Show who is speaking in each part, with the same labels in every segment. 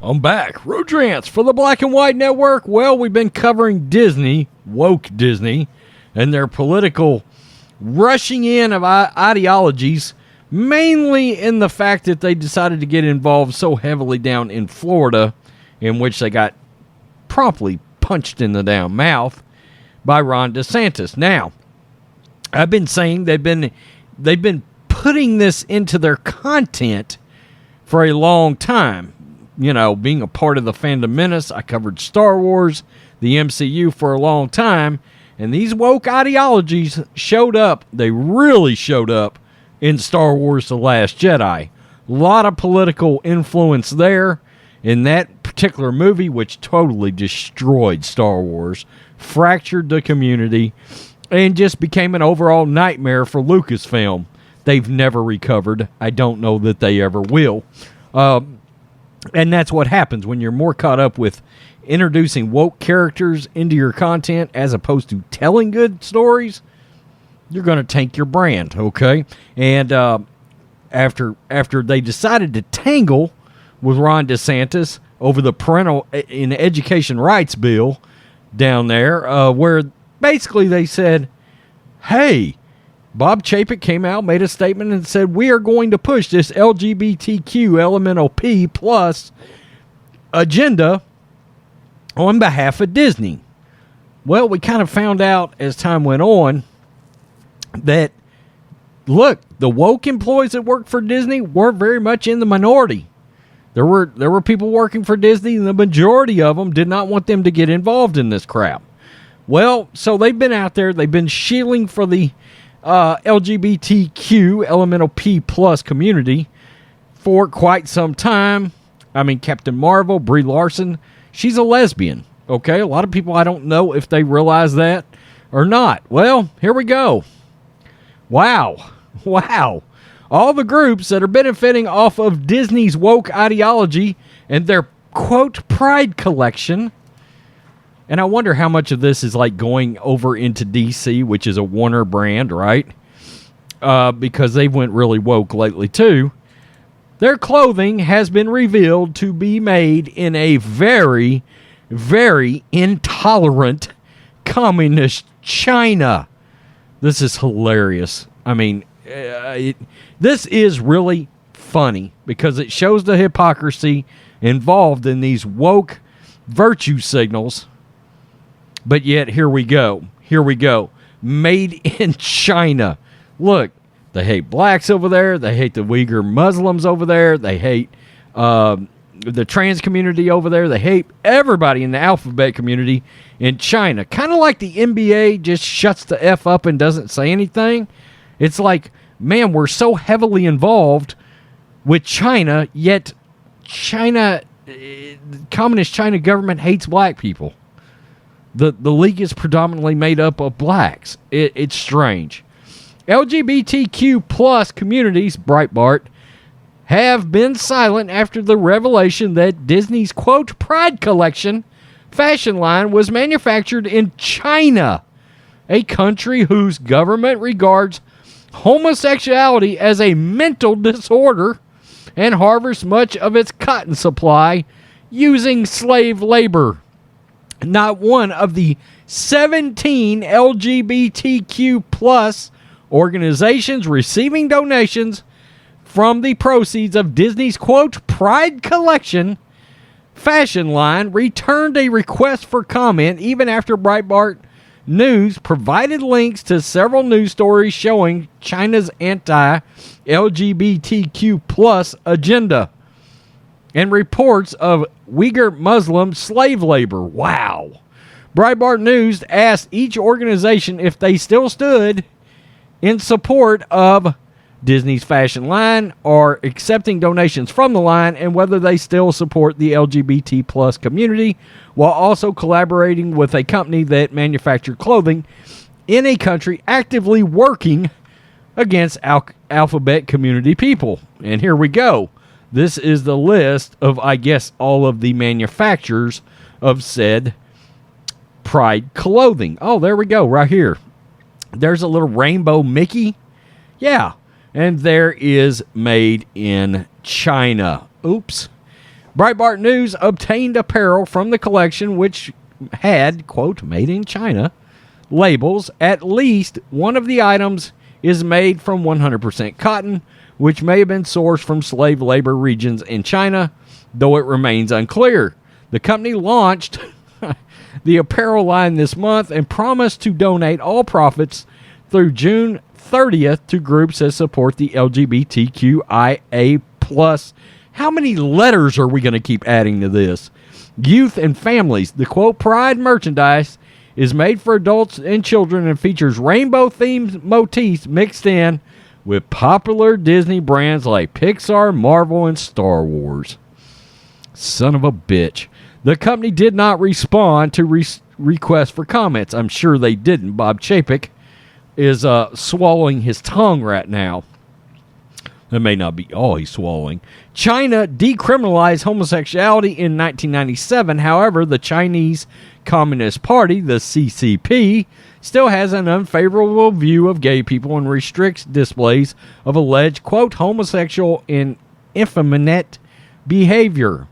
Speaker 1: I'm back. Rodrans for the Black and White Network. Well, we've been covering Disney, woke Disney, and their political rushing in of ideologies, mainly in the fact that they decided to get involved so heavily down in Florida, in which they got promptly punched in the damn mouth by Ron DeSantis. Now, I've been saying they've been putting this into their content for a long time. You know, being a part of the Fandom Menace, I covered Star Wars, the MCU for a long time, and these woke ideologies showed up. They really showed up in Star Wars The Last Jedi. A lot of political influence there in that particular movie, which totally destroyed Star Wars, fractured the community, and just became an overall nightmare for Lucasfilm. They've never recovered. I don't know that they ever will. And that's what happens when you're more caught up with introducing woke characters into your content as opposed to telling good stories. You're going to tank your brand, okay? And after they decided to tangle with Ron DeSantis over the parental in education rights bill down there, where basically they said, hey, Bob Chapek came out, made a statement, and said, we are going to push this LGBTQ elemental P plus agenda on behalf of Disney. Well, we kind of found out as time went on that, look, the woke employees that work for Disney were very much in the minority. There were people working for Disney, and the majority of them did not want them to get involved in this crap. Well, so they've been out there, they've been shielding for the LGBTQ elemental P plus community for quite some time. I mean, Captain Marvel, Brie Larson, she's a lesbian. Okay, a lot of people, I don't know if they realize that or not. Well, here we go. Wow. All the groups that are benefiting off of Disney's woke ideology and their quote pride collection. And I wonder how much of this is like going over into DC, which is a Warner brand, right? Because they went really woke lately too. Their clothing has been revealed to be made in a very, very intolerant communist China. This is hilarious. I mean, this is really funny because it shows the hypocrisy involved in these woke virtue signals. But yet, here we go. Made in China. Look, they hate blacks over there. They hate the Uyghur Muslims over there. They hate the trans community over there. They hate everybody in the alphabet community in China. Kind of like the NBA just shuts the F up and doesn't say anything. It's like, man, we're so heavily involved with China, yet China, communist China government hates black people. The league is predominantly made up of blacks. It's strange. LGBTQ plus communities, Breitbart, have been silent after the revelation that Disney's, quote, pride collection fashion line was manufactured in China, a country whose government regards homosexuality as a mental disorder and harvests much of its cotton supply using slave labor. Not one of the 17 LGBTQ plus organizations receiving donations from the proceeds of Disney's, quote, pride collection fashion line returned a request for comment even after Breitbart News provided links to several news stories showing China's anti-LGBTQ plus agenda and reports of Uyghur Muslim slave labor. Wow. Breitbart News asked each organization if they still stood in support of Disney's fashion line or accepting donations from the line, and whether they still support the LGBT plus community while also collaborating with a company that manufactured clothing in a country actively working against alphabet community people. And here we go. This is the list of, I guess, all of the manufacturers of said pride clothing. Oh, there we go, right here. There's a little rainbow Mickey. Yeah. And there is made in China. Oops. Breitbart News obtained apparel from the collection which had, quote, made in China labels. At least one of the items is made from 100% cotton, which may have been sourced from slave labor regions in China, though it remains unclear. The company launched the apparel line this month and promised to donate all profits through June 30th to groups that support the LGBTQIA+. How many letters are we going to keep adding to this? Youth and families. The quote, Pride merchandise is made for adults and children and features rainbow-themed motifs mixed in with popular Disney brands like Pixar, Marvel, and Star Wars. Son of a bitch. The company did not respond to requests for comments. I'm sure they didn't. Bob Chapek is swallowing his tongue right now. That may not be all he's swallowing. China decriminalized homosexuality in 1997. However, the Chinese Communist Party, the CCP, still has an unfavorable view of gay people and restricts displays of alleged, quote, homosexual and effeminate behavior.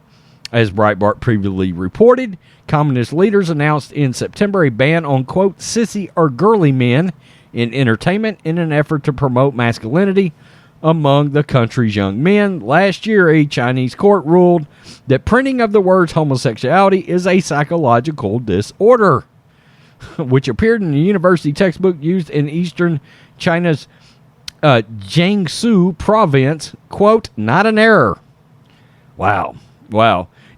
Speaker 1: As Breitbart previously reported, communist leaders announced in September a ban on, quote, sissy or girly men in entertainment in an effort to promote masculinity among the country's young men. Last year, a Chinese court ruled that printing of the words homosexuality is a psychological disorder, which appeared in a university textbook used in eastern China's Jiangsu province. Quote, not an error. Wow.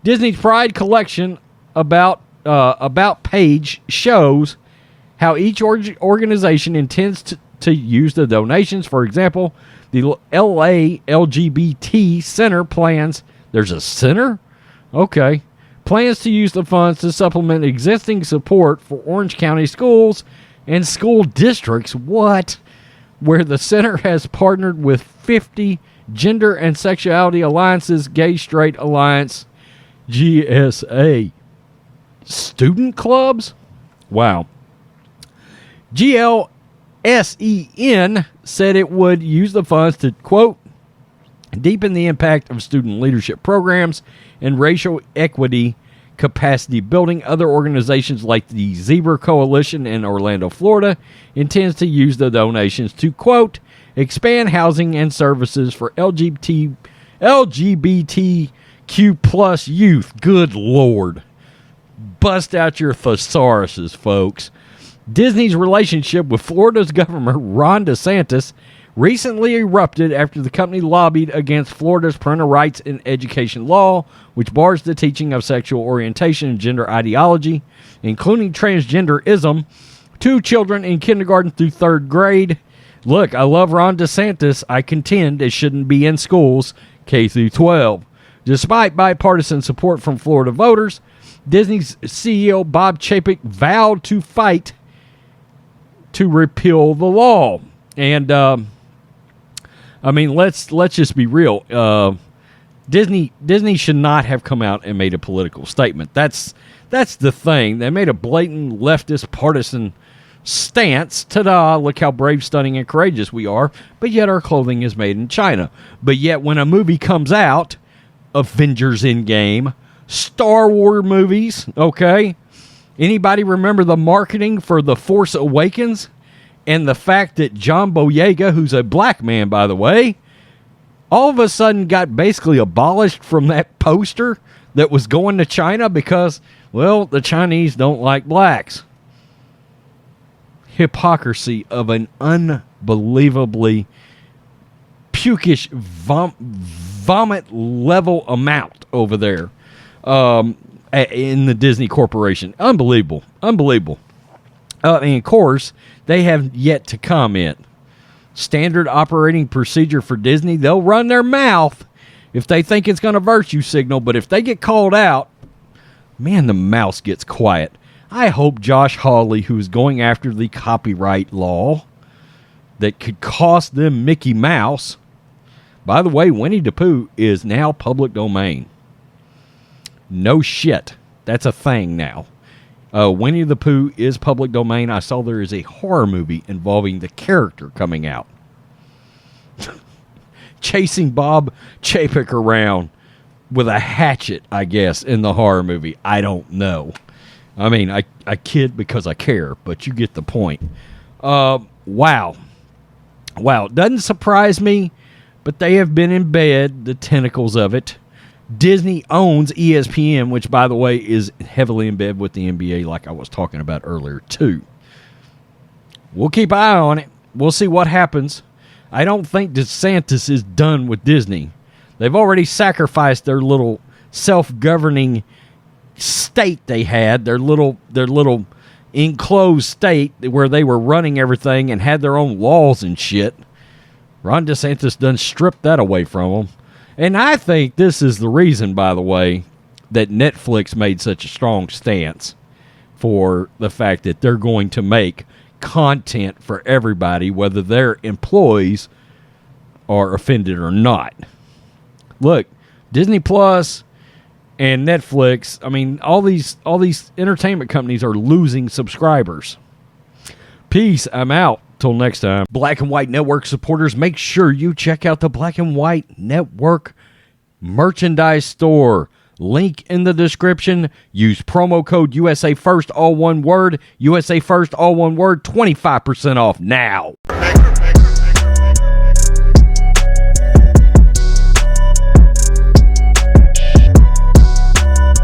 Speaker 1: Disney's Pride collection about page shows how each organization intends to use the donations. For example, the LA LGBT Center plans... There's a center? Okay. Plans to use the funds to supplement existing support for Orange County schools and school districts. What? Where the center has partnered with 50 gender and sexuality alliances, Gay Straight Alliance, GSA. Student clubs? Wow. GLSEN said it would use the funds to, quote, deepen the impact of student leadership programs and racial equity capacity building. Other organizations like the Zebra Coalition in Orlando, Florida, intends to use the donations to, quote, expand housing and services for LGBTQ plus youth. Good Lord. Bust out your thesauruses, folks. Disney's relationship with Florida's Governor Ron DeSantis recently erupted after the company lobbied against Florida's parental rights in education law, which bars the teaching of sexual orientation and gender ideology, including transgenderism, to children in kindergarten through third grade. Look, I love Ron DeSantis. I contend it shouldn't be in schools K through 12. Despite bipartisan support from Florida voters, Disney's CEO Bob Chapek vowed to fight to repeal the law. And I mean, let's just be real. Disney should not have come out and made a political statement. That's the thing. They made a blatant leftist partisan stance. Ta-da, look how brave, stunning, and courageous we are. But yet our clothing is made in China. But yet when a movie comes out, Avengers Endgame, Star Wars movies, okay? Anybody remember the marketing for The Force Awakens? And the fact that John Boyega, who's a black man, by the way, all of a sudden got basically abolished from that poster that was going to China because, well, the Chinese don't like blacks. Hypocrisy of an unbelievably pukish vomit level amount over there in the Disney Corporation. Unbelievable. And of course, they have yet to comment. Standard operating procedure for Disney, they'll run their mouth if they think it's going to virtue signal, but if they get called out, man, the mouse gets quiet. I hope Josh Hawley, who's going after the copyright law that could cost them Mickey Mouse. By the way, Winnie the Pooh is now public domain. No shit. That's a thing now. Winnie the Pooh is public domain. I saw there is a horror movie involving the character coming out. Chasing Bob Chapek around. with a hatchet, I guess, in the horror movie. I don't know. I mean, I kid because I care, but you get the point. Wow. It doesn't surprise me, but they have been in bed, the tentacles of it. Disney owns ESPN, which, by the way, is heavily in bed with the NBA, like I was talking about earlier, too. We'll keep an eye on it. We'll see what happens. I don't think DeSantis is done with Disney. They've already sacrificed their little self-governing state they had, their little enclosed state where they were running everything and had their own laws and shit. Ron DeSantis done stripped that away from them. And I think this is the reason, by the way, that Netflix made such a strong stance for the fact that they're going to make content for everybody, whether their employees are offended or not. Look, Disney Plus and Netflix, I mean, all these entertainment companies are losing subscribers. Peace. I'm out. Till next time. Black and White Network supporters, make sure you check out the Black and White Network merchandise store. Link in the description. Use promo code USA First, all one word. USA First, all one word. 25% off now.